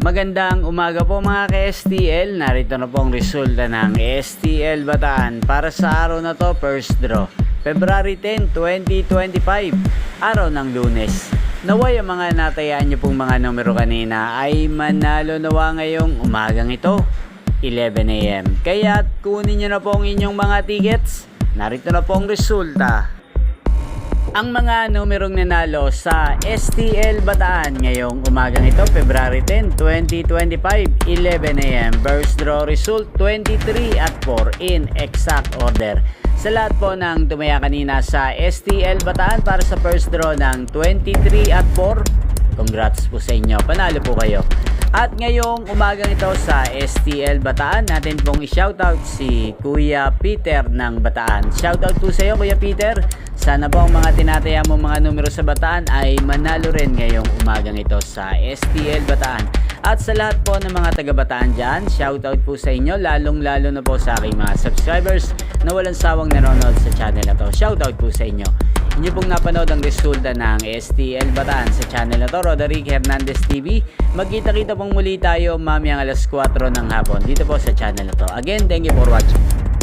Magandang umaga po mga ka-STL. Narito na po ang resulta ng STL Bataan para sa araw na to, first draw. February 10, 2025, araw ng Lunes. Naway ang mga natayaan nyo pong mga numero kanina ay manalo nawa ngayong umagang ito, 11 AM. Kaya kunin nyo na po ang inyong mga tickets. Narito na po ang resulta. Ang mga numerong nanalo sa STL Bataan ngayong umagang ito, February 10, 2025, 11 AM. First draw result 23 at 4 in exact order. Sa lahat po ng tumaya kanina sa STL Bataan para sa first draw ng 23 at 4, congrats po sa inyo. Panalo po kayo. At ngayong umagang ito sa STL Bataan, natin pong i-shoutout si Kuya Peter ng Bataan. Shoutout po sa iyo, Kuya Peter. Sana po ang mga tinataya mo mga numero sa Bataan ay manalo rin ngayong umagang ito sa STL Bataan. At sa lahat po ng mga taga-Bataan dyan, shoutout po sa inyo, lalong-lalo na po sa aking mga subscribers na walang sawang nanonood sa channel na to. Shoutout po sa inyo. Inyo pong napanood ang resulta ng STL Bataan sa channel na to, Roderick Hernandez TV. Magkita-kita pong muli tayo mamayang alas 4 ng hapon dito po sa channel na to. Again, thank you for watching.